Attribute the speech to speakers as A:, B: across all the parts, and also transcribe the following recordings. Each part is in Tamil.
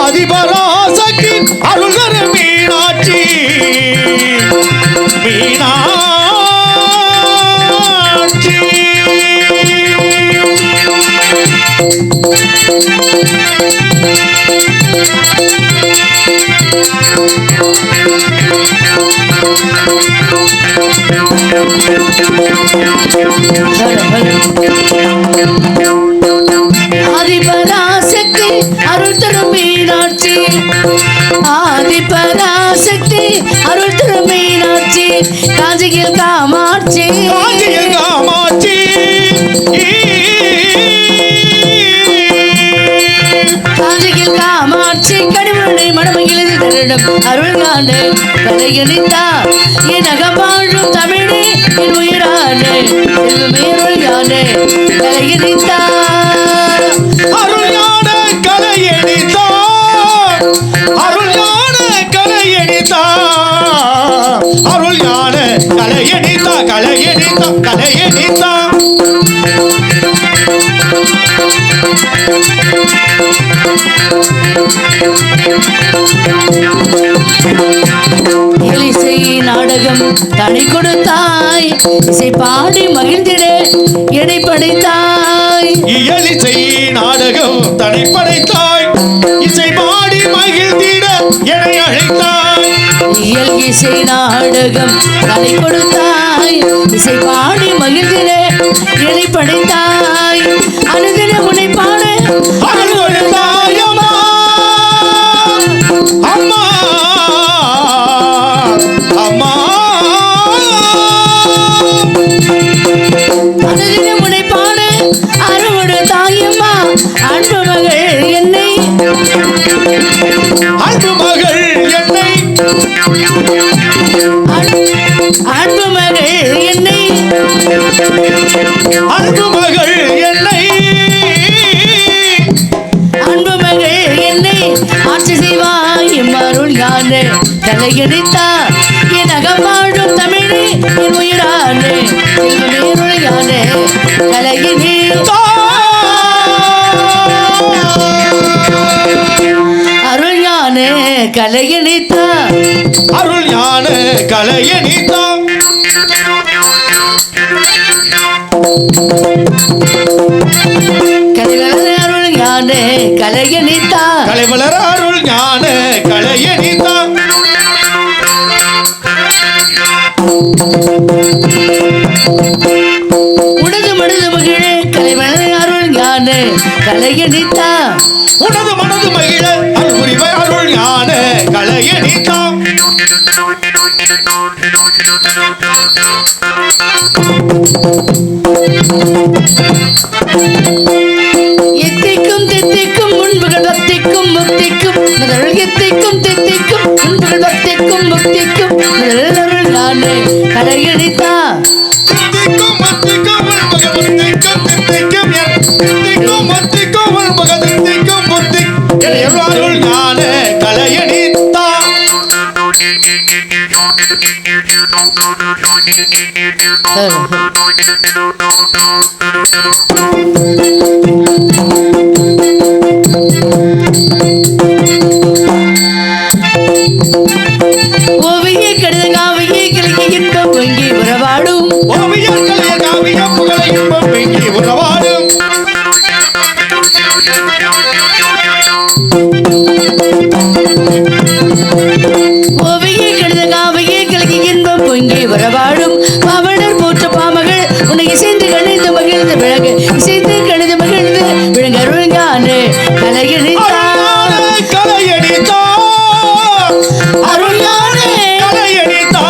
A: ஆதிபராசக்தி அருள்தர மீனாட்சி மீனாட்சி
B: ஆதிபராசக்தி அருள் தரும் மீனாட்சி ஆதிபராசக்தி அருள் தரும் மீனாட்சி காஞ்சியில் காமாட்சி
A: காஞ்சியில் காமாட்சி
B: காஞ்சியில் காமாட்சி கனிமனை மனமையில் தருடம் அருள் காண்டு கலையணித்தா என் அகவாழும் தமிழே என் உயிரானே செல்வமேருள் யானே கலையணித்தா
A: அருள் ஞான கலையணித்தா அருள் ஞான கலையணித்தா அருள் ஞான கலையணித்தா கலையணித்தா கலையணித்தா
B: இசை நாடகம் தனி கொடுத்தாய் இசை பாடி மகிழ்ந்திட எடை படைத்தாய்
A: இயலிசை நாடகம் தனி படைத்தாய் இசை பாடி மகிழ்ந்திட என்னை அழைத்தாய்
B: இயல் இசை நாடகம் தனி கொடுத்தாய் இசை பாடி மகிழ்ந்திட எடை படைத்தாய் அனுதின உன்னை பாட
A: அருள் கொடுத்தாய் அம்மா அம்மா அம்மா
B: அனுதின உன்னை பாட அருள் தாயம்மா அன்பு மகள் என்னை
A: அன்பு மகள் என்னை
B: அன்பு மகள் என்னை
A: அன்பு மகள் என்னை
B: அன்பு மகள் என்னை ஆட்சி செய்வாய் அருள் யானே கலையடித்தா என் அகவாழும் தமிழே என் உயிரானே செல்வமேருள் யானே கலையினே அருள் யானே கலையடித்தா
A: அருள் ஞான கலையணித்தா
B: கலைவளர அருள் யானே கலையடித்தா
A: கலைவளர அருள் ஞான கலையணித்தா
B: உனது மனது மகிழே கலைவளர அருள் யானே கலையடித்தா
A: உனது மனது மகிழ அருள் புரிவை அருள் ஞான கலையணித்தா
B: எத்திக்கும் தித்திக்கும் முன்புகள் பக்திக்கும் முக்திக்கும் முதல் எத்திக்கும் தித்திக்கும் முன்புகள் பக்திக்கும் முக்திக்கும் முதல் நானே கலையடித்தா
A: தித்திக்கும் மத்திக்கும் உள்பக முத்திக்கும் தித்திக்கும் தித்திக்கும் மத்திக்கும் உள்பக தித்திக்கும் முத்தி அருள் ஞான கலையணித்தா
B: ஓவிய கடித காவிய கிழக்கு இன்பம் பொங்கி உறவாடும்
A: ஓவியர் கலைய காவிய புகழ இன்பம் பெங்கி உறவாடும்
B: ஓவிய கடித காவிய கிழக்கு இன்பம் பொங்கி உறவாடும் பாவலர் போற்ற பாமகள் உன்னை இசைந்து கணிந்து மகிழ்ந்து விளங்கு இசைந்து கணிந்து மகிழ்ந்து விளங்க அருள்ஞானே கலையடித்தா
A: கலையணித்தா
B: அருள் யானே
A: கலையணித்தா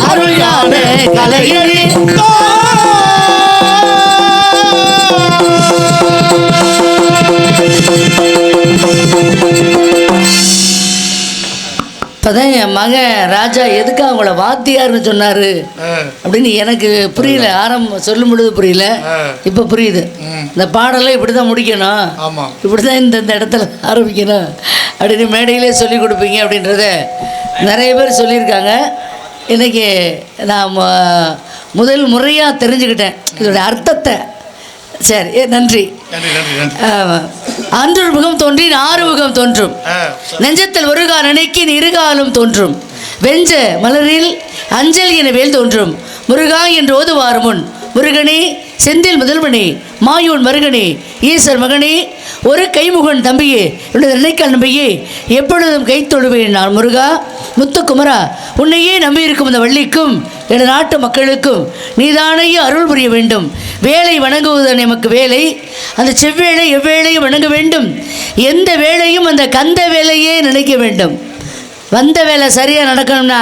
B: அருள் யானே கலையடித்தா இப்போதான் என் மகன் ராஜா எதுக்கு அவங்கள வாத்தியார்னு சொன்னார் அப்படின்னு எனக்கு புரியல. சொல்லும் பொழுது புரியல, இப்போ புரியுது. இந்த பாடலாம் இப்படி தான் முடிக்கணும், இப்படி தான் இந்த இடத்துல ஆரம்பிக்கணும் அப்படின்னு மேடையிலே சொல்லி கொடுப்பீங்க அப்படின்றத நிறைய பேர் சொல்லியிருக்காங்க. இன்றைக்கி நான் முதல் முறையாக தெரிஞ்சுக்கிட்டேன் இதோடைய அர்த்தத்தை. சரி நன்றி.
A: நன்றி நன்றி நன்றி.
B: அன்றொரு முகம் தோன்றி ஆறு முகம் தோன்றும், நெஞ்சத்தில் ஒரு கால் நினைக்கின் இருகாலும் தோன்றும், வெஞ்ச மலரில் அஞ்சல் என வேல் தோன்றும், முருகா என்று ஓதுவார் முன், முருகனே செந்தில் முதல்வனே மாயூன் மருகனே ஈசர் மகனே ஒரு கைமுகன் தம்பியே என்னுடைய நினைக்கால் நம்பியே எப்பொழுதும் கை தொழுவேன் நான் முருகா முத்துக்குமரா, உன்னையே நம்பியிருக்கும் இந்த வள்ளிக்கும் எனது நாட்டு மக்களுக்கும் நீதானையே அருள் புரிய வேண்டும். வேலை வணங்குவதன் எமக்கு வேலை, அந்த செவ்வேளை எவ்வேளையும் வணங்க வேண்டும். எந்த வேலையும் அந்த கந்த வேலையே நினைக்க வேண்டும். வந்த வேலை சரியாக நடக்கணும்னா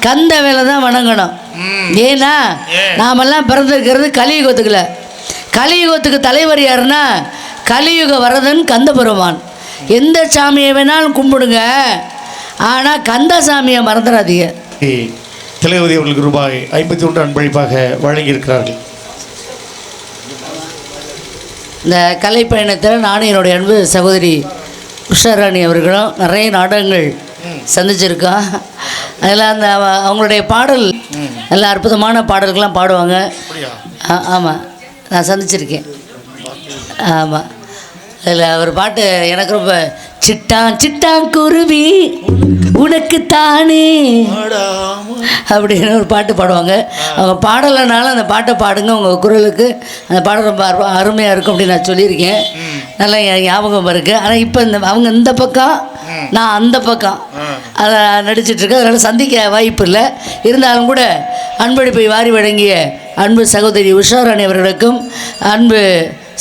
B: கந்த வேலை தான் வணங்கணும். ஏன்னா நாமெல்லாம் பிறந்திருக்கிறது கலியுகத்துக்குள்ள. கலியுகத்துக்கு தலைவர் யாருன்னா கலியுக வரதன் கந்த பெருமான். எந்த சாமியை வேணாலும் கும்பிடுங்க, ஆனால் கந்த சாமியை மறந்துடாதீங்க.
A: திலகவதி அவர்களுக்கு ரூபாய் 51 அன்பளிப்பாக வழங்கியிருக்கிறார்கள்.
B: இந்த கலை பயணத்தில் நானும் என்னுடைய அன்பு சகோதரி உஷாராணி அவர்களும் நிறைய நாடகங்கள் சந்திச்சிருக்கோம். அதில் அந்த அவங்களுடைய பாடல் நல்ல அற்புதமான பாடல்கள்லாம் பாடுவாங்க. ஆமாம், நான் சந்திச்சிருக்கேன். ஆமாம், அதில் ஒரு பாட்டு எனக்கு ரொம்ப சிட்டான் சிட்டான் குருவி உனக்கு தானே அப்படின்னு ஒரு பாட்டு பாடுவாங்க. அவங்க பாடலைனாலும் அந்த பாட்டை பாடுங்க, உங்கள் குரலுக்கு அந்த பாடல் ரொம்ப அருமையாக இருக்கும் அப்படின்னு நான் சொல்லியிருக்கேன். நல்லா ஞாபகம் இருக்குது. ஆனால் இப்போ அவங்க இந்த பக்கம் நான் அந்த பக்கம் அதை நடிச்சிட்ருக்கேன். அதனால் சந்திக்க வாய்ப்பு இல்லை. இருந்தாலும் கூட அன்பளிப்பை வாரி வழங்கிய அன்பு சகோதரி உஷாராணி அவர்களுக்கும் அன்பு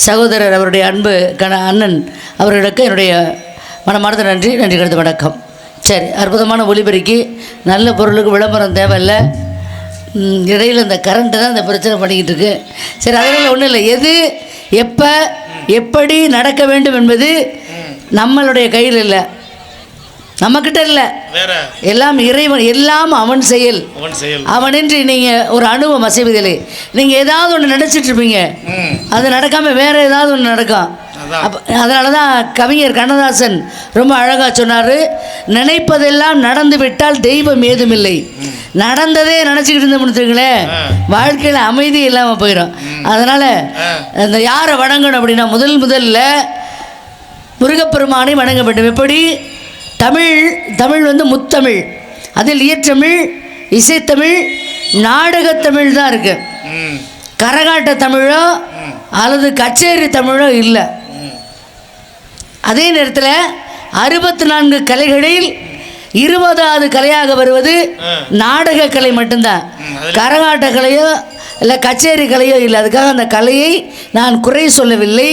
B: சகோதரர் அவருடைய அன்பு அண்ணன் அவர்களுக்கும் என்னுடைய மனமார்ந்த நன்றி கருத்து வணக்கம். சரி, அற்புதமான ஒலிபெருக்கி நல்ல பொருளுக்கு விளம்பரம் தேவையில்லை. இடையில் இந்த கரண்ட்டு தான் இந்த பிரச்சனை பண்ணிக்கிட்டு இருக்கு. சரி, அதனால் ஒன்றும் இல்லை. எது எப்போ எப்படி நடக்க வேண்டும் என்பது நம்மளுடைய கையில் இல்லை, நம்மக்கிட்ட இல்லை. எல்லாம் இறைவன், எல்லாம் அவன் செயல். அவனின்றி நீங்கள் ஒரு அணுவம் அசைவதில்லை. நீங்கள் ஏதாவது ஒன்று நினச்சிட்ருப்பீங்க, அது நடக்காமல் வேறு ஏதாவது ஒன்று நடக்கும். அதனால தான் கவிஞர் கண்ணதாசன் ரொம்ப அழகாக சொன்னார், நினைப்பதெல்லாம் நடந்து விட்டால் தெய்வம் ஏதுமில்லை. நடந்ததே நினச்சிக்கிட்டு இருந்தோம்னுங்களேன், வாழ்க்கையில் அமைதி இல்லாமல் போயிடும். அதனால் அந்த யாரை வணங்கணும் அப்படின்னா முதல்ல முருகப்பெருமானை வணங்க வேண்டும். எப்படி? தமிழ் வந்து முத்தமிழ், அதில் இயற்றமிழ், இசைத்தமிழ், நாடகத்தமிழ் தான் இருக்கு. கரகாட்ட தமிழோ அல்லது கச்சேரி தமிழோ இல்லை. அதே நேரத்தில் 64 கலைகளில் 20வது கலையாக வருவது நாடக கலை மட்டும்தான். கரகாட்ட கலையோ இல்லை கச்சேரி கலையோ இல்லை. அதுக்காக அந்த கலையை நான் குறை சொல்லவில்லை,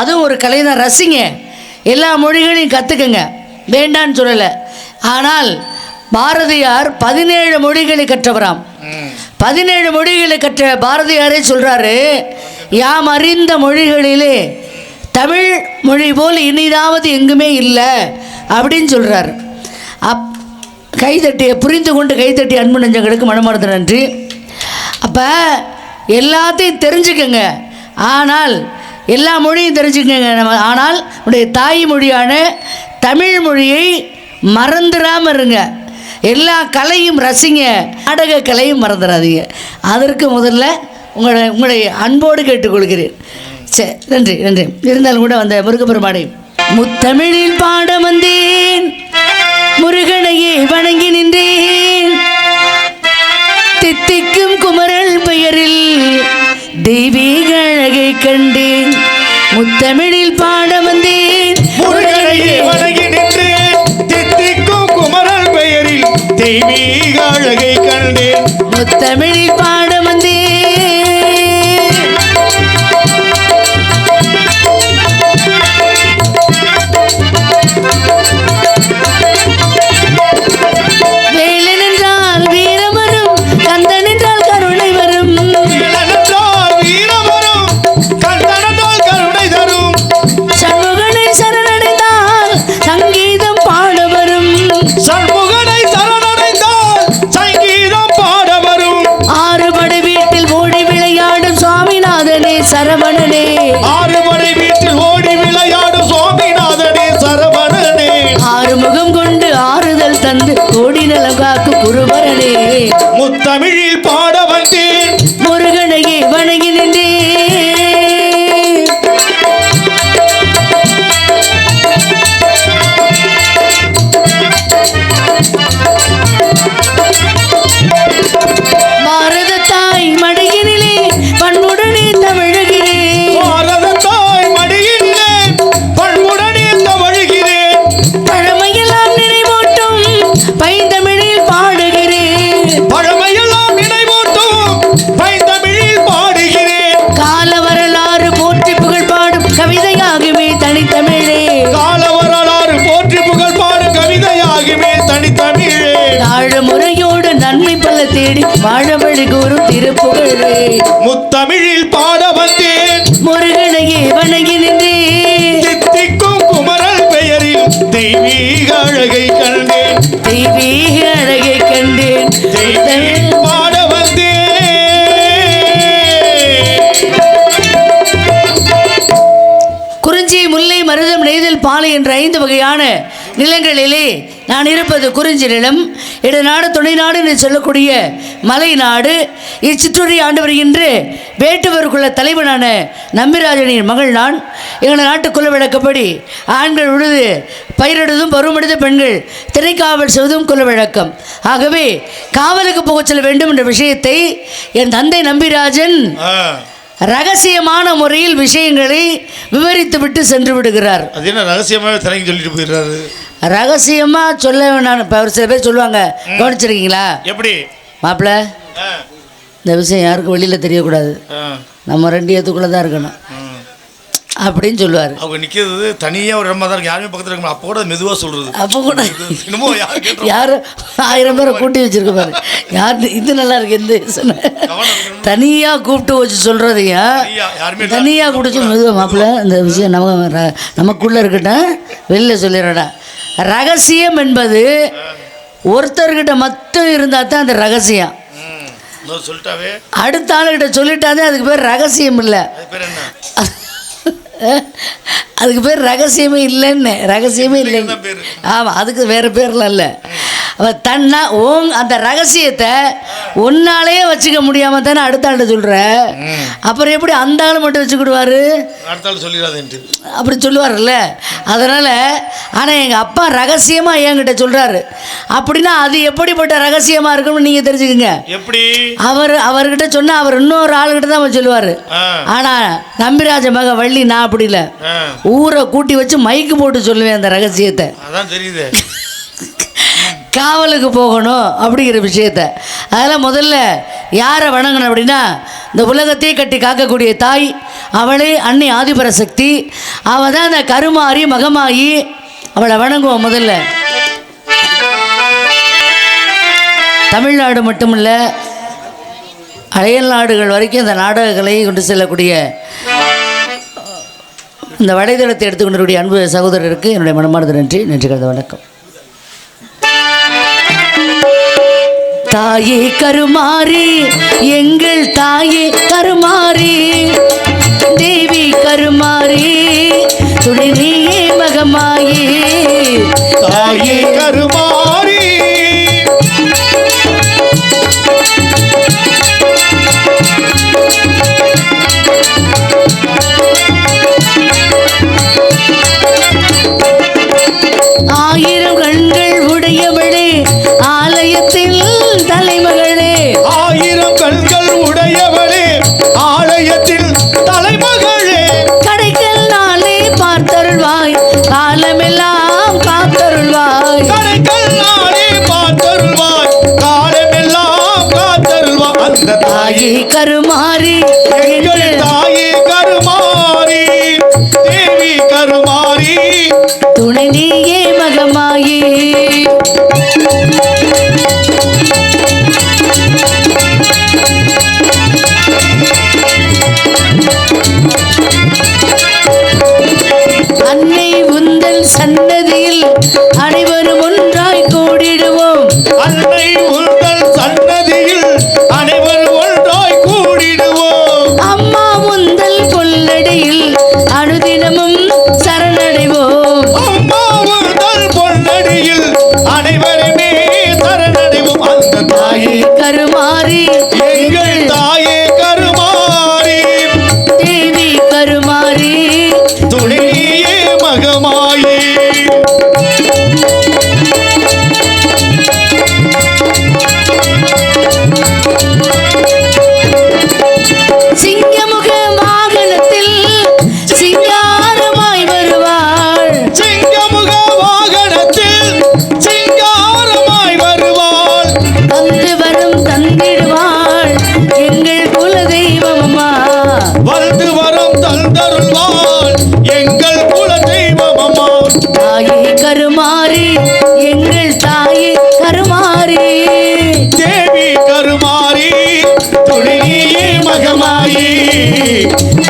B: அதுவும் ஒரு கலை தான். ரசிங்க, எல்லா மொழிகளையும் கற்றுக்குங்க, வேண்டான்னு சொல்லலை. ஆனால் பாரதியார் 17 மொழிகளை கற்றவராம். 17 மொழிகளை கற்ற பாரதியாரே சொல்கிறாரு, யாம் அறிந்த மொழிகளிலே தமிழ் மொழி போல் இனிதாவது எங்குமே இல்லை அப்படின்னு சொல்கிறார். கைதட்டிய புரிந்து கொண்டு கைதட்டி அன்பு நெஞ்சங்களுக்கு மனமார்ந்த நன்றி. அப்போ எல்லாத்தையும் தெரிஞ்சுக்கங்க, ஆனால் எல்லா மொழியும் தெரிஞ்சுக்கங்க. ஆனால் நம்முடைய தாய்மொழியான தமிழ் மொழியை மறந்துடாமல் இருங்க. எல்லா கலையும் ரசிங்க, நாடக கலையும் மறந்துடாதீங்க. அதற்கு முதல்ல உங்களை அன்போடு கேட்டுக்கொள்கிறேன். சரி, நன்றி. இருந்தாலும் கூட அந்த முருகப்பெருமானை முத்தமிழில் பாட வந்தேன், முருகனையே வணங்கி நின்றேன், தித்திக்கும் குமரல் பெயரில் தெய்வீக அழகை கண்டேன். முத்தமிழில் பாட வந்தேன்,
A: முருகனையே வணங்கி நின்றேன், தித்திக்கும் குமரல் பெயரில் தெய்வீக அழகை கண்டேன்.
B: முத்தமிழில் பாட வந்தேன், வேலன் என்றால் வீரம் வரும், கந்தன் என்றால் கருணை வரும். சண்முகனை சரணடைந்தால் சங்கீதம் பாட வரும். ஆறுபடை வீட்டில் ஓடி விளையாடும் சுவாமிநாதனே சரவணனே.
A: ஆறுபடை வீட்டில் ஓடி விளையாடும் சுவாமிநாதனே சரவணனே.
B: ஆறுமுகம் கொண்டு ஆறுதல் தந்து கோடி நலம் காக்கும் குருபரனே.
A: முத்தமிழில் பாட வந்தேன்,
B: முருகனையே வணங்கி நின்றேன்.
A: மொழி தமிழே
B: நாடு முறையோடு நன்மை பல தேடி வாழவழி கூறும் திருப்புகழே
A: முத்தமிழில் பாட வந்தேன்
B: முருகனையே வணங்கி நின்றேன்
A: தித்திக்கும் குமரல் பெயரில் தெய்வீக அழகை கண்டேன்
B: தெய்வீக அழகை கண்டேன்
A: தெய்வீக பாட வந்தேன்
B: குறிஞ்சி முல்லை மருதம் நெய்தல் பாலை என்ற 5 வகையான நிலங்களிலே நான் இருப்பது குறிஞ்சி நிலம். இடநாடு துணை நாடு என்று சொல்லக்கூடிய மலை நாடு. இச்சிற்றுரை ஆண்டு வருகின்ற வேட்டுவர் குல தலைவனான நம்பிராஜனின் மகள் நான். எங்கள் நாட்டு குல வழக்கப்படி ஆண்கள் உழுது பயிரிடுவதும் பருவமடைந்த பெண்கள் திரைக்காவல் செய்வதும் குல வழக்கம். ஆகவே காவலுக்கு போகச் செல்ல வேண்டும் என்ற விஷயத்தை என் தந்தை நம்பிராஜன் ரகசியமான முறையில் விஷயங்களை விவரித்து விட்டு சென்று விடுகிறார்.
A: அது என்ன ரகசியமாகவே திரைக்கு சொல்லிட்டு போயிடுறாரு?
B: ரகசியமாக சொல்ல வேணாம். இப்போ சில பேர் சொல்லுவாங்க, கவனிச்சிருக்கீங்களா?
A: எப்படி
B: மாப்பிள்ள, இந்த விஷயம் யாருக்கும் வெளியில் தெரியக்கூடாது, நம்ம 2 ஏத்துக்குள்ளே தான் இருக்கணும் அப்படின்னு சொல்லுவார்.
A: அவங்க நிற்கிறது தனியாக ஒரு இடமா தான் இருக்கு, யாருமே பக்கத்தில் இருக்கணும். அப்போ கூட மெதுவாக சொல்கிறது.
B: அப்போ கூட
A: இன்னமும்
B: யார் 1000 பேரை கூட்டி வச்சிருக்க பாரு. யார் இது நல்லா இருக்கு இந்த தனியாக கூப்பிட்டு வச்சு சொல்கிறதையா தனியாக கூப்பிட்டு மெதுவாக மாப்பிள்ள இந்த விஷயம் நமக்குள்ளே இருக்கட்டும், வெளியில் சொல்லிடுறடா. ரகசியம் என்பது ஒருத்தர்கிட்ட மட்டும் இருந்தால் தான் அந்த ரகசியம்.
A: சொல்லிட்டாவே
B: அடுத்த ஆளுகிட்ட சொல்லிட்டாதே அதுக்கு பேர் ரகசியம் இல்லை. அதுக்கு பேர் ரகசியமே இல்லைன்னு. ரகசியமே இல்லைன்னு. ஆமாம், அதுக்கு வேறு பேர்லாம் இல்லை. அவன் தன்னா அந்த ரகசியத்தை ஒன்னாலே வச்சுக்க முடியாமல் தானே அடுத்த ஆள்கிட்ட சொல்கிற. அப்புறம் எப்படி அந்த ஆள் மட்டும் வச்சுக்கிடுவார்? அப்படி சொல்லுவார்ல. அதனால் ஆனால் எங்கள் அப்பா ரகசியமாக என்கிட்ட சொல்கிறாரு அப்படின்னா அது எப்படிப்பட்ட ரகசியமாக இருக்கும்னு நீங்கள் தெரிஞ்சுக்குங்க.
A: எப்படி
B: அவர்கிட்ட சொன்னால் அவர் இன்னொரு ஆளுகிட்ட தான் சொல்லுவார். ஆனால் நம்பிராஜ மக வள்ளி நான் அப்படி இல்லை, ஊரை கூட்டி வச்சு மைக்கு போட்டு சொல்லுவேன் அந்த ரகசியத்தை.
A: அதான் தெரியுது.
B: காவலுக்கு போகணும் அப்படிங்கிற விஷயத்த. அதெல்லாம் முதல்ல யாரை வணங்கணும் அப்படின்னா இந்த உலகத்தையே கட்டி காக்கக்கூடிய தாய் அவளே அன்னை ஆதிபராசக்தி. அவள் தான் அந்த கருமாரி மகமாயி, அவளை வணங்குவோம் முதல்ல. தமிழ்நாடு மட்டுமில்ல அயல் நாடுகள் வரைக்கும் இந்த நாடகங்களை கொண்டு செல்லக்கூடிய இந்த வலைதளத்தை எடுத்துக்கொண்டிருக்கூடிய அன்பு சகோதரருக்கு என்னுடைய மனமார்ந்த நன்றி. நன்றி கலந்த வணக்கம். தாயே கருமாரி, எங்கள் தாயே கருமாரி, தேவி கருமாரி, துணை நீயே மகமாயி.
A: தாயே கருமாரி,
B: ஆயிரம் கண்கள் உடையவளே, ஆலயத்தில் தலைமகளே.
A: ஆயிரம் கண்கள் உடையவளே, ஆலயத்தில் தலைமகளே.
B: கடைக்கல் நாளே பார்த்தருள்வாய், காலமெல்லாம் காத்தருள்வாய்.
A: கடைக்கல் நாளே பார்த்தருள்வாய், காலமெல்லாம் காத்தருள்வாய். அந்த
B: தாயே கருமாரி,
A: எங்கள் தாயே கருமாரி, தேவி கருமாரி,
B: துணை நீயே மகமாயி. அன்னை உந்தல் சன்னதியில் அனைவரும் ஒன்றாய் கூடிடுவோம்.
A: அன்னை உங்கள் சன்னதியில் அனைவரும் ஒன்றாய் கூடிடுவோம்.
B: அம்மா உந்தல் கொள்ளடியில் அனுதினமும் சரணடைவோம்.
A: அம்மா உங்கள் பொன்னடியில் அனைவருமே சரணடைவோம். அந்த தாயே
B: கருமாரி,
A: எங்கள் தாயே கருமாரி,
B: தேவி கருமாரி,
A: துணையே மகமாயி.
B: சிங்கமுக வாகனத்தில் சிங்காரமாய் வருவாள்.
A: சிங்கமுக வாகனத்தில் சிங்காரமாய் வருவாள்.
B: வந்து வரும் தந்திடுவாள்.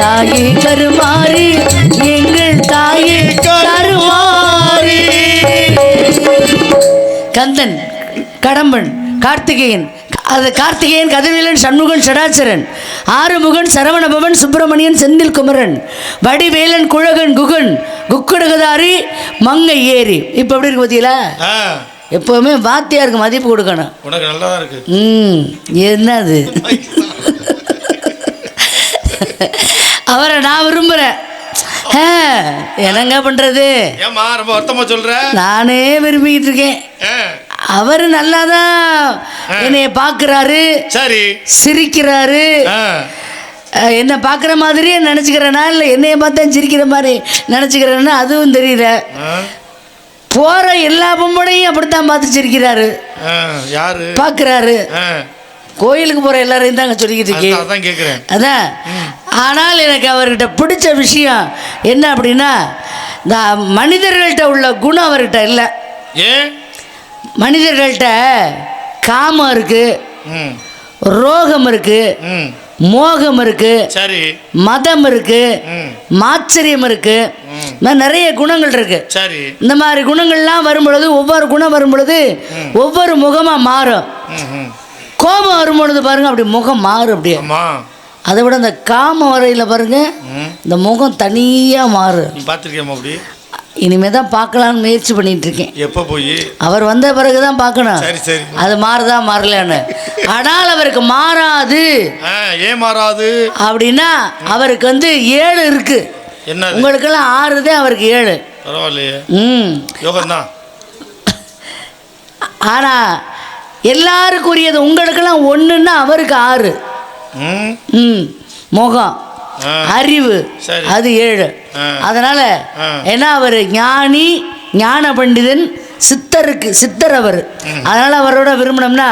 B: தாயே கருமாறி எங்கள் தாயே கருமாறி. கந்தன், கடம்பன், கார்த்திகேயன், அது கார்த்திகேயன், கதிர்வேலன், சண்முகன், சடாச்சரன், ஆறுமுகன், சரவணபவன், சுப்பிரமணியன், செந்தில் குமரன், வடிவேலன், குழகன், குகன், குக்குடகதாரி, மங்கை ஏரி. இப்போ எப்படி இருக்கு பார்த்தீங்களா? எப்போவுமே வாத்தியாருக்கு மதிப்பு கொடுக்கணும்.
A: உனக்கு நல்லா தான் இருக்கு.
B: என்னது அவரை நான் விரும்புகிறேன். என்னங்க பண்ணுறது?
A: ஏமா ரொம்ப வருத்தமா சொல்ற?
B: நானே விரும்பிக்கிட்டு இருக்கேன். அவர் நல்லா தான் என்னைய பார்க்குறாரு, சரி, சிரிக்கிறாரு. என்னை பார்க்குற மாதிரியே நினச்சிக்கிறேனா இல்லை என்னைய பார்த்தா சிரிக்கிற மாதிரி நினச்சிக்கிறேன்னா அதுவும் தெரியல. போகிற எல்லா பொம்பளையும் அப்படித்தான் பார்த்து சிரிக்கிறாரு.
A: யாரு பார்க்குறாரு?
B: கோயிலுக்கு போகிற எல்லாரையும் தாங்க சொல்லிக்கிட்டு இருக்கேன். அதான். ஆனால் எனக்கு அவர்கிட்ட பிடிச்ச விஷயம் என்ன அப்படின்னா, இந்த மனிதர்கள்ட்ட உள்ள குணம் அவர்கிட்ட இல்லை. ஏன்? மனிதர்கள்ட்ட காமம் இருக்கு, ரோகம் இருக்கு, மோகம் இருக்கு, சரி, மதம் இருக்கு, மாச்சரியம் இருக்கு, நிறைய குணங்கள் இருக்கு. சரி, இந்த மாதிரி குணங்கள்லாம் வரும்பொழுது ஒவ்வொரு குணம் வரும்பொழுது ஒவ்வொரு முகமா மாறும். கோபம் வரும்பொழுது பாருங்க அப்படி முகம் மாறும். அப்படியே அதை விட இந்த காம வரையில பாருங்க இந்த முகம் தனியா மாறும். பார்த்துருக்கேன். அப்படி இனிமே தான் பார்க்கலான்னு முயற்சி பண்ணிட்டு இருக்கேன். எப்போ போய் அவர் வந்த பிறகு தான் பார்க்கணும். சரி சரி, அது மாறுதா மாறலன்னு. ஆனால் அவருக்கு மாறாது. ஏன் மாறாது அப்படின்னா அவருக்கு வந்து 7 இருக்கு. என்ன? உங்களுக்கெல்லாம் 6 தான், அவருக்கு 7. பரவாயில்லையே. யோகம்தான். ஆனா எல்லாருக்குரியது உங்களுக்கெல்லாம் 1ன்னா அவருக்கு 6. முகம், அறிவு, அது 7. அதனால ஏன்னா அவர் ஞானி, ஞான பண்டிதன், சித்தர் அவர். அதனால அவரோட விரும்பினோம்னா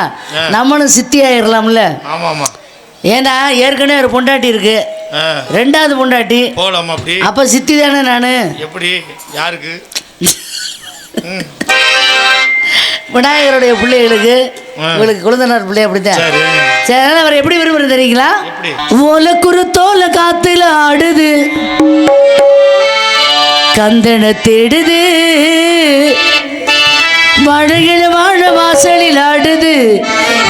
B: நம்மளும் சித்தி ஆயிடலாம்ல. ஏன்னா ஏற்கனவே ஒரு பொண்டாட்டி இருக்கு, 2வது பொண்டாட்டி, அப்ப சித்தி தானே நானு. எப்படி? யாருக்கு? விநாயகருடைய பிள்ளைகளுக்கு, உங்களுக்கு குழந்தைனார் பிள்ளை அப்படித்தான். சரி, அதனால அவர் எப்படி விரும்புறது தெரியுங்களா? ஓல குருத்தோல காத்துல ஆடுது, கந்தனை தேடுது, மழையில வாழ வாசலில் ஆடுது,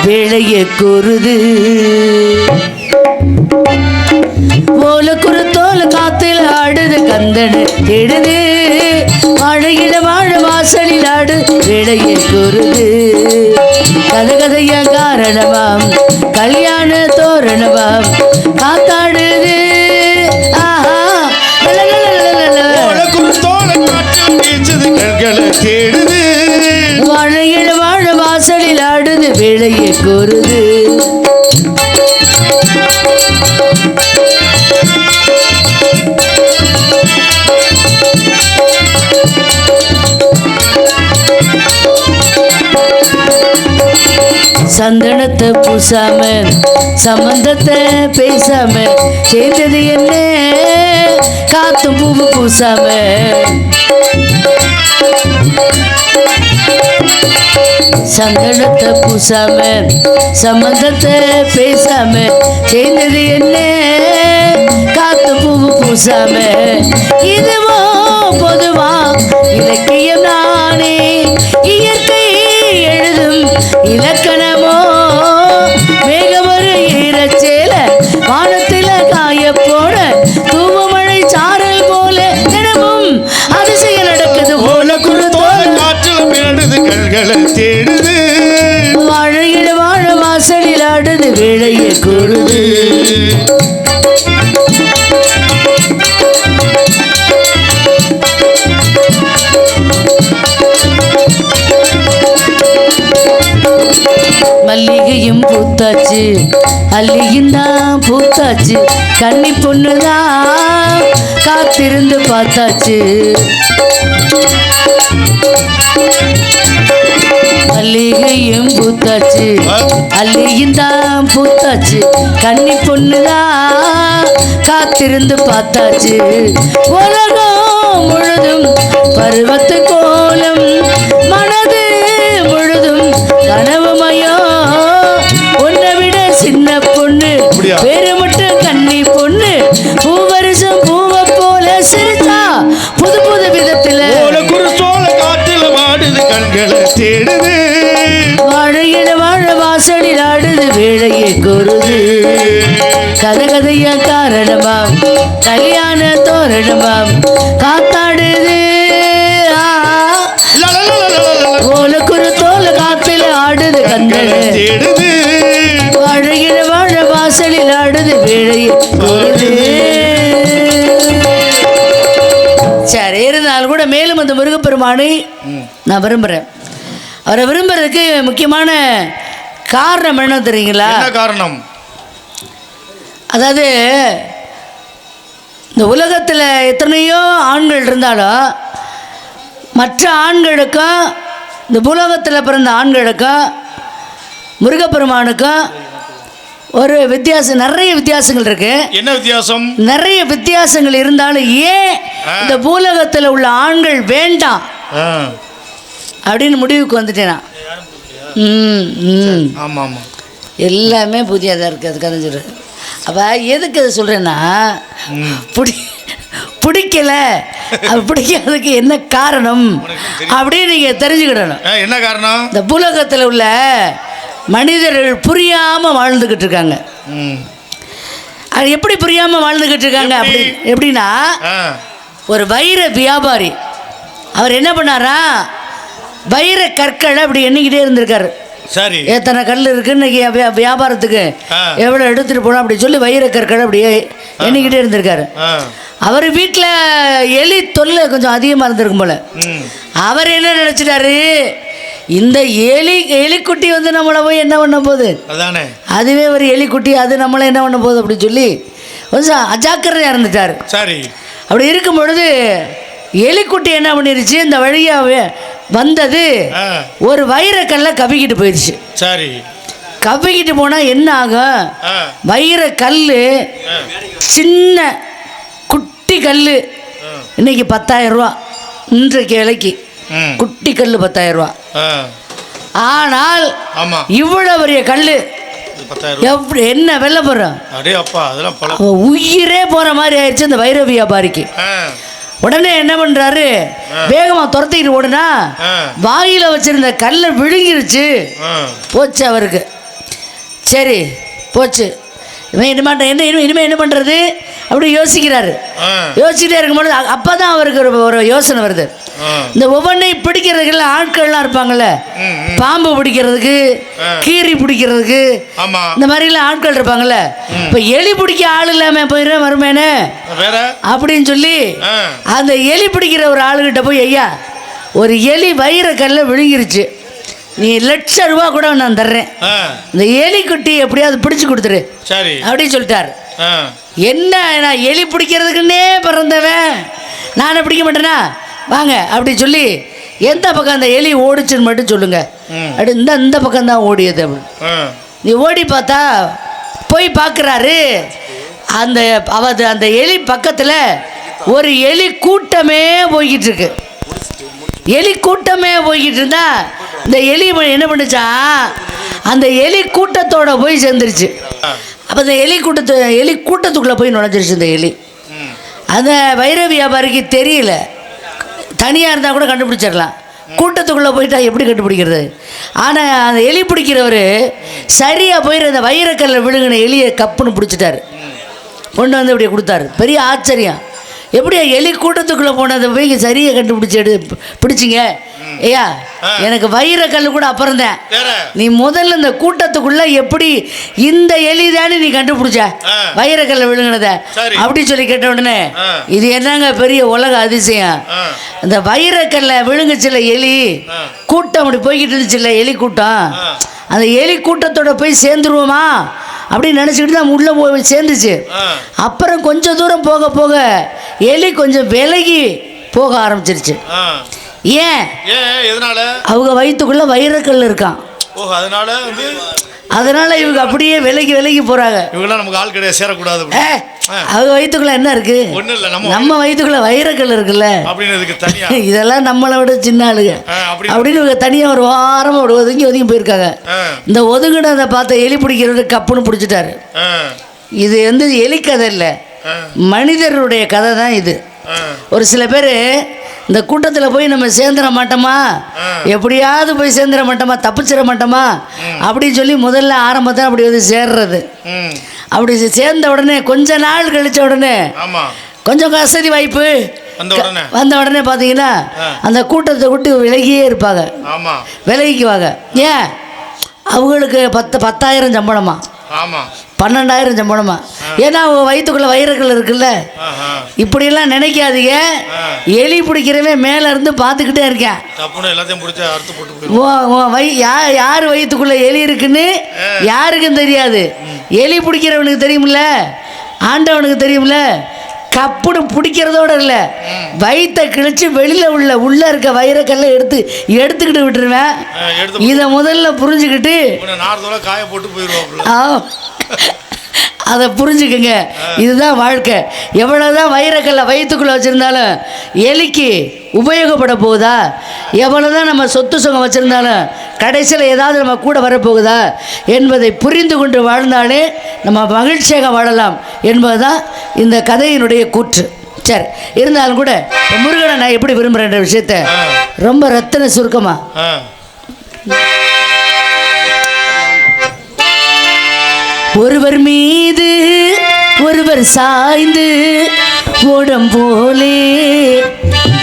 B: வேளைய கூறுது. ஓல குருத்தோல காத்துல ஆடுது, கந்தனை தேடுது, மழையில வாழ வாசலில் ஆடு, வேளைய கூறுது. கதகதைய காரணமாம் கல்யாண தோரணமாம் காத்தாடுது. மழையில வாழ வாசலில் ஆடுது, வேளைய கூறுது. சந்தனத்தை பூசாம சம்பந்தத்தை பேசாம சேர்ந்தது என்ன, காத்து பூவு பூசாம. சந்தனத்தை பூசாம சம்பந்தத்தை பேசாம சேர்ந்தது என்ன, காத்து பூவு பூசாம. இதுவோ பொதுவா இலக்கியம் நானே, இயற்கை எழுதும் இலக்கணமோ, மேகமொரு ஈரச்சேல வானத்தில காய போட தூவமழை சாரல் போல தினமும் அதிசயம் நடக்குது. ஓல குருத்தோல் தேடுது, மழையில் வாழ வாசலில் ஆடுது, வேளைய கூறுது. மல்லிகையும் பூத்தாச்சு, அல்லியும் தான் பூத்தாச்சு, கன்னி பொண்ணுதான் காத்திருந்து பார்த்தாச்சு. மல்லிகையும் பூத்தாச்சு, அல்லியும் தான் பூத்தாச்சு, கன்னி பொண்ணுதான் காத்திருந்து பார்த்தாச்சு. உலகம் முழுதும் பருவத்து கோலம், மனது முழுதும் கனவுமயோ, உன்னை விட சின்ன பொண்ணு, பேரு மட்டும் கன்னி பொண்ணு, பூவ ஆடுது வேளையை கூறுது கதகதையா காரணமாம் கல்யாண தோரணமாம் காத்தாடுது கோலுக்குரு தோல் காப்பில ஆடுது கந்தல்
A: தேடுது
B: வாழுகிற வாழ வாசலில் ஆடுது வேளையை கூறுது. சரி இருந்தாலும் கூட மேலும் அந்த முருகப்பெருமானை நான் விரும்புகிறேன். அவரை விரும்புறதுக்கு முக்கியமான காரணம் என்ன தெரியுங்களா?
A: என்ன காரணம்?
B: அதாவது இந்த உலகத்தில் எத்தனையோ ஆண்கள் இருந்தாலும் மற்ற ஆண்களுக்கும் இந்த பூலோகத்தில் பிறந்த ஆண்களுக்கும் முருகப்பெருமானுக்கும் ஒரு வித்தியாசம், நிறைய வித்தியாசங்கள் இருக்கு.
A: என்ன வித்தியாசம்? நிறைய
B: வித்தியாசங்கள் இருந்தாலும் ஏன் இந்த பூலோகத்தில் உள்ள ஆண்கள் வேண்டாம் அப்படின்னு முடிவுக்கு வந்துட்டேன்.
A: ஆமாம் ஆமாம்,
B: எல்லாமே புதியதாக இருக்குது. அது கதை சொல்கிறேன். அப்போ எதுக்கு அதை சொல்கிறேன்னா, பிடிக்கல, அது பிடிக்காததுக்கு என்ன காரணம் அப்படின்னு நீங்கள் தெரிஞ்சுக்கிடணும்.
A: என்ன காரணம்?
B: இந்த பூலோகத்தில் உள்ள மனிதர்கள் புரியாமல் வாழ்ந்துக்கிட்டு இருக்காங்க. அது எப்படி புரியாமல் வாழ்ந்துக்கிட்டு இருக்காங்க அப்படி எப்படின்னா, ஒரு வைர வியாபாரி அவர் என்ன பண்ணாரா, வைர கற்களை அப்படி எண்ணிக்கிட்டே இருந்திருக்காரு.
A: சரி,
B: எத்தனை கல் இருக்கு இன்னைக்கு வியாபாரத்துக்கு எவ்வளோ எடுத்துகிட்டு போனோம் அப்படி சொல்லி வைர கற்களை அப்படியே எண்ணிக்கிட்டே இருந்திருக்காரு. அவர் வீட்டில் எலி தொல்லை கொஞ்சம் அதிகமாக இருந்திருக்கும் போல. அவர் என்ன நினச்சிட்டாரு, இந்த எலிக்குட்டி வந்து நம்மளை போய் என்ன பண்ண போகுது, அதுவே ஒரு எலிக்குட்டி, அது நம்மளை என்ன பண்ண போகுது அப்படின்னு சொல்லி கொஞ்சம் அஜாக்கிரதையாக இருந்துட்டார். சரி, அப்படி இருக்கும் பொழுது எலிக்குட்டி என்ன பண்ணிருச்சு, இந்த வழியாக வந்தது ஒரு வைரக்கல்ல கவிக்கிட்டு போயிடுச்சு. சரி, கவிக்கிட்டு போனால் என்ன ஆகும், வைரக்கல் சின்ன குட்டி கல் இன்னைக்கு 10,000 ரூபா, இன்றைக்கு விலைக்கு குட்டி கல் 10,000 ரூபா. ஆனால் இவ்வளவு பெரிய கல் எப்படி என்ன வெள்ள போறோம், உயிரே போற மாதிரி ஆயிடுச்சு அந்த வைர வியாபாரிக்கு. உடனே என்ன பண்றாரு, வேகமா துரத்திட்டு ஓடுனா வாயில வச்சிருந்த கல்லை விழுங்கிருச்சு. போச்சு அவருக்கு. சரி போச்சு, இனிமே என்ன பண்றது அப்படி யோசிக்கிறாரு. யோசிச்சுட்டே இருக்கும்போது அப்பதான் அவருக்கு ஒரு யோசனை வருது. இந்த ஒவ்வொன்றையும் பிடிக்கிறதுக்குள்ள ஆட்கள்லாம் இருப்பாங்கல்ல, பாம்பு பிடிக்கிறதுக்கு, கீரி பிடிக்கிறதுக்கு, இந்த மாதிரிலாம் ஆட்கள் இருப்பாங்கல்ல. இப்போ எலி பிடிக்க ஆள் இல்லாமல் போயிடுறேன் வருமேனே அப்படின்னு சொல்லி அந்த எலி பிடிக்கிற ஒரு ஆளுகிட்ட போய், ஐயா ஒரு எலி வைரக்கல்ல விழுங்கிருச்சு, நீ லட்சம் ரூபா கூட நான் தர்றேன், இந்த எலிக்குட்டி எப்படியாவது பிடிச்சு கொடுத்துரு அப்படின்னு சொல்லிட்டாரு. என்ன, நான் எலி பிடிக்கிறதுக்குன்னே பிறந்தவன், நானே பிடிக்க மாட்டேனா, வாங்க அப்படி சொல்லி எந்த பக்கம் அந்த எலி ஓடிச்சுன்னு மட்டும் சொல்லுங்க. அப்படி இந்த பக்கம் தான் ஓடியது. நீ ஓடி பார்த்தா போய் பார்க்குறாரு, அந்த எலி பக்கத்தில் ஒரு எலி கூட்டமே போய்கிட்டு இருக்கு. எலி கூட்டமே போய்கிட்டு இருந்தா இந்த எலி என்ன பண்ணுச்சா, அந்த எலி கூட்டத்தோட போய் சேர்ந்துருச்சு. அப்போ இந்த எலி கூட்டத்துக்குள்ளே போய் நுழைஞ்சிருச்சு இந்த எலி. அந்த வைர வியாபாரிக்கு தெரியல, தனியாக இருந்தால் கூட கண்டுபிடிச்சிடலாம், கூட்டத்துக்குள்ளே போயிட்டா எப்படி கண்டுபிடிக்கிறது. ஆனால் அந்த எலி பிடிக்கிறவர் சரியாக போயிரு அந்த வைரக்கல்ல விழுங்கின எலியை கப்புன்னு பிடிச்சிட்டாரு, கொண்டு வந்து இப்படி கொடுத்தாரு. பெரிய ஆச்சரியம், எப்படியா எலி கூட்டத்துக்குள்ளே போனதை போய் சரியாக கண்டுபிடிச்சி பிடிச்சிங்க. ஐயா எனக்கு வைரக்கல் கூட அப்புறம் தான், நீ முதல்ல இந்த கூட்டத்துக்குள்ள எப்படி இந்த எலி தானே நீ கண்டுபிடிச்ச வைரக்கல்ல விழுங்கினத அப்படி சொல்லி கேட்ட உடனே, இது என்னங்க பெரிய உலக அதிசயம், இந்த வைரக்கல்ல விழுங்குச்சுல எலி கூட்டம் அப்படி போய்கிட்டு இருந்துச்சுல்ல எலி கூட்டம், அந்த எலி கூட்டத்தோட போய் சேர்ந்துருவோமா அப்படின்னு நினச்சிக்கிட்டு தான் உள்ளே போய் சேர்ந்துச்சு. அப்புறம் கொஞ்சம் தூரம் போக போக எலி கொஞ்சம் விலகி போக ஆரம்பிச்சிருச்சு. ஏன், எதனால, அவங்க வயிற்றுக்குள்ள வைரக்கல் இருக்கான், அதனால இவங்க அப்படியே விலகி போறாங்க.
A: இவங்களாம் நமக்கு ஆள் கிடையாது, சேரக்கூடாது.
B: அவங்க வயிற்றுக்குள்ள என்ன இருக்கு, நம்ம வயிற்றுக்குள்ள வைரக்கல் இருக்குல்ல, இதெல்லாம் நம்மளை விட சின்ன ஆளுங்க அப்படின்னு இவங்க தனியாக ஒரு வாரமாக ஒரு ஒதுங்கி போயிருக்காங்க. இந்த ஒதுங்கினதை பார்த்த எலி பிடிக்கிறது கப்புன்னு பிடிச்சிட்டாரு. இது எலி கதை இல்லை, மனிதருடைய கதை தான் இது. ஒரு சில பேர் இந்த கூட்டத்தில் போய் நம்ம சேர்ந்துட மாட்டோமா, எப்படியாவது போய் சேர்ந்துட மாட்டோமா, தப்பிச்சிட மாட்டோமா அப்படின்னு சொல்லி முதல்ல ஆரம்பத்தில் அப்படி வந்து சேர்றது. அப்படி சேர்ந்த உடனே கொஞ்ச நாள் கழிச்ச உடனே கொஞ்சம் வசதி வாய்ப்பு வந்த உடனே பார்த்தீங்கன்னா அந்த கூட்டத்தை விட்டு விலகியே இருப்பாங்க, விலகிக்குவாங்க. ஏன்? அவங்களுக்கு 10,000 சம்பளமா, 12,000 சம்பளமா. ஏன்னா அவங்க வயிற்றுக்குள்ள வைரக்கல் இருக்குல்ல. இப்படியெல்லாம் நினைக்காதீங்க. எலி பிடிக்கிறவன் மேல இருந்து பார்த்துக்கிட்டே இருக்கேன். யார் வயிற்றுக்குள்ள எலி இருக்குன்னு யாருக்கும் தெரியாது. எலி பிடிக்கிறவனுக்கு தெரியுமில்ல, ஆண்டவனுக்கு தெரியுமில்ல. கப்புன்னு பிடிக்கிறதோட இல்லை, வயிற்றை கிழிச்சு வெளியில் உள்ளே இருக்க வைரக்கல்ல எடுத்துக்கிட்டு விட்டுருவேன். இதை முதல்ல புரிஞ்சுக்கிட்டு காய போட்டு போயிடுவோம். அதை புரிஞ்சுக்குங்க. இதுதான் வாழ்க்கை. எவ்வளோதான் வைரக்கல்ல வயிற்றுக்குள்ளே வச்சுருந்தாலும் எலிக்கு உபயோகப்பட போகுதா? எவ்வளோதான் நம்ம சொத்து சுகம் வச்சுருந்தாலும் கடைசியில் ஏதாவது நம்ம கூட வரப்போகுதா என்பதை புரிந்து கொண்டு வாழ்ந்தாலே நம்ம மகிழ்ச்சியாக வாழலாம் என்பது தான் இந்த கதையினுடைய கூற்று. சரி, இருந்தாலும் கூட முருகனை நான் எப்படி விரும்புகிறேன்ற விஷயத்த ரொம்ப ரத்தின சுருக்கமாக ஒருவர் மீது ஒருவர் சாய்ந்து ஓடம் போலே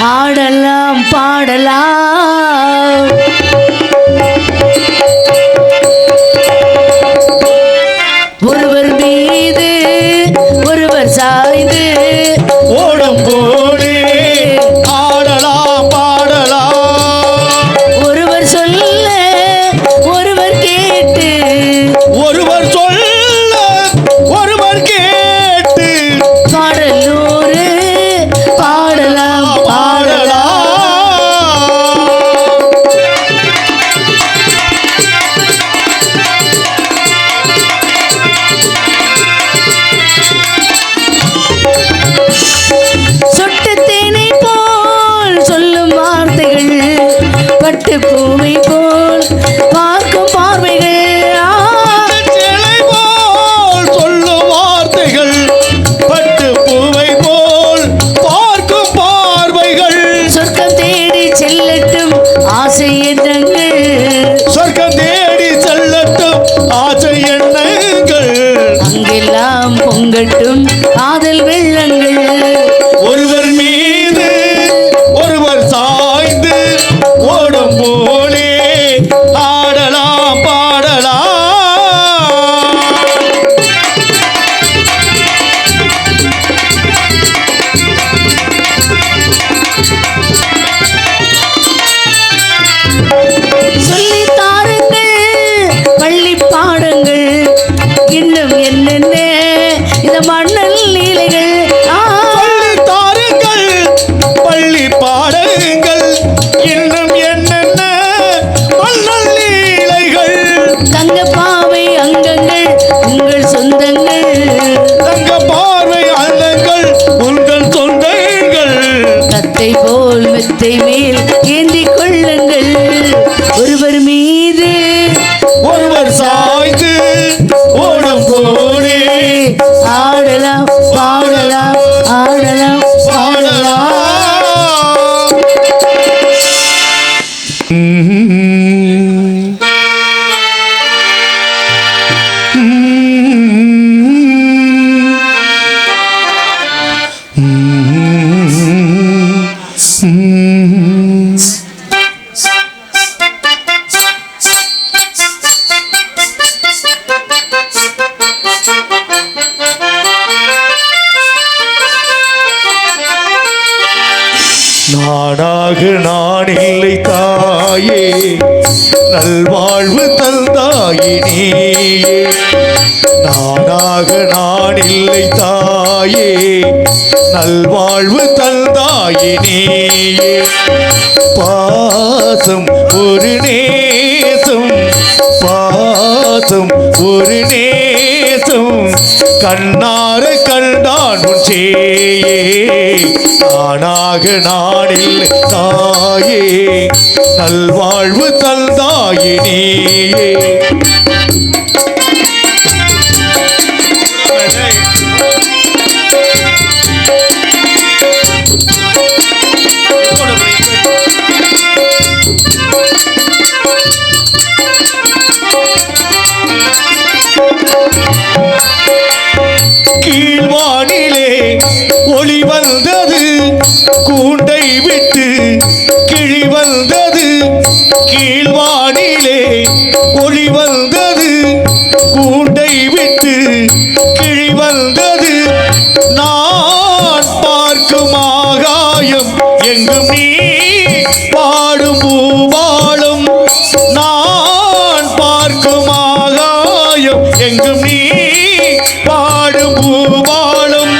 B: ஆடலாம் பாடலாம். ஒருவர் மீது ஒருவர் சாய்ந்து
A: ஓடம் போலே ஆடலாம் பாடலாம்.
B: ஒருவர் சொல்ல ஒருவர் கேட்டு,
A: ஒருவர் சொல்ல ஒருவர் கேட்டு
B: பாடலூரு பாடலாம் பாடலாம். சொட்டு தேனை போல் சொல்லும் வார்த்தைகள், பட்டு பூவை போல் பார்க்கும் பார்வைகள்.
A: சிலை போல் சொல்லும் வார்த்தைகள், பட்டு பூவை போல் பார்க்கும் பார்வைகள்.
B: சொர்க்கம் தேடி செல்லட்டும் ஆசை எண்ணங்கள்,
A: சொர்க்கம் தேடி செல்லட்டும் ஆசை எண்ணங்கள்.
B: அங்கெல்லாம் பொங்கட்டும் காதல் வெள்ளங்கள்.
A: ஒருவர் மீது ஒருவர் சாய்ந்து ஓடும் போலே ஆடலாம் பாடலாம்.
B: சொல்லித் தாருங்கள் பள்ளி பாடங்கள், இன்னும் என்னென்ன இந்த மண்ணல் லீலைகள்.
A: சொல்லித் தாருங்கள் பள்ளி பாடங்கள், இன்னும் என்னென்ன மன்னல் லீலைகள்.
B: தங்க பாவை அங்கங்கள் உங்கள் சொந்தங்கள்,
A: தங்க பார்வை அன்னங்கள் உங்கள் சொந்தங்கள்.
B: தத்தை போல் மெத்தை மேல் ஏந்திக் கொள்ளுங்கள். ஒருவர் மீது
A: ஒருவர் சாய்ந்து ஓடும் போலே
B: ஆடலாம் பாடலாம் ஆடலாம் பாடலாம்.
A: நானாக நான் இல்லை தாயே, நல்வாழ்வு தந்தாயே நீயே. நானாக நான் இல்லை தாயே, நல்வாழ்வு தந்தாயே நீயே. பாசம் ஒரு நேசம், பாசம் ஒரு நேசம், கண்ணார கண்டான் உன் சேயே. நானாக நானில்லை தாயே, நல்வாழ்வு தந்தாயே நீயே. கீழ்வானிலே ஒளி வந்தது, கூண்டை விட்டு கிழி வந்தது. கீழ்வானிலே ஒளி வந்தது, கூண்டை விட்டு கிழி வந்தது. நான் பார்க்கும் ஆகாயம் எங்கும் நீ பாடும் பூபாலம். நான் பார்க்கும் ஆகாயம் எங்கும் நீ பாடும் பூபாலம்.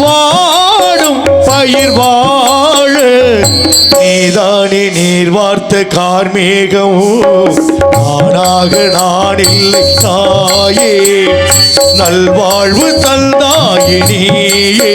A: வாடும் பயிர் வாழ நீதானே நீர் வார்த்த கார்மேகம். நானாக நான் இல்லை தாயே, நல்வாழ்வு தந்தாயே நீயே.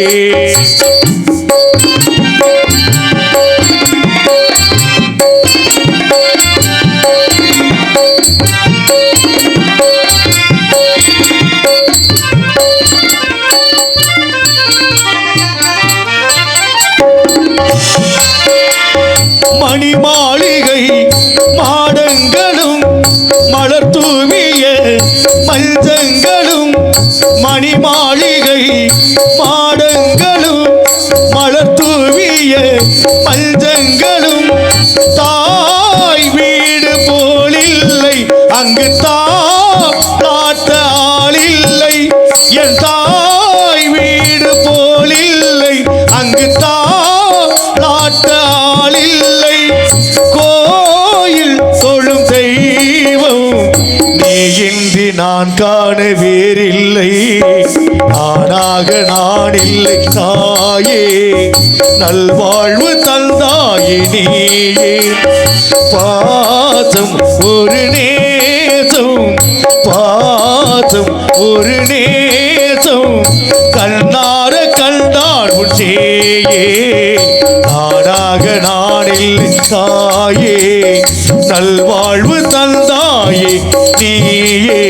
A: மணி மாளிகை மாடங்களும் மலர் தூவிய மஞ்சங்களும். மணி மாளிகை மாடங்களும் மலர் தூவிய மஞ்சங்களும். தாய் வீடு போலில்லை அங்கு தாட்ட ஆளில்லை. என் தாய் வீடு போலில்லை அங்கு தாட்ட ஆளில்லை. கோயில் தொழும் தெய்வம் நீ இன்றி நான் காண வேறில்லை. நானாக நான் இல்லை தாயே, நல்வாழ்வு தந்தாயே நீயே. பாசம் ஒரு நேசம், பாசம் ஒரு நேசம், கண்ணார கண்டான் உன் சேயே. நானாக நான் இல்லை தாயே, நல்வாழ்வு தந்தாயே நீயே.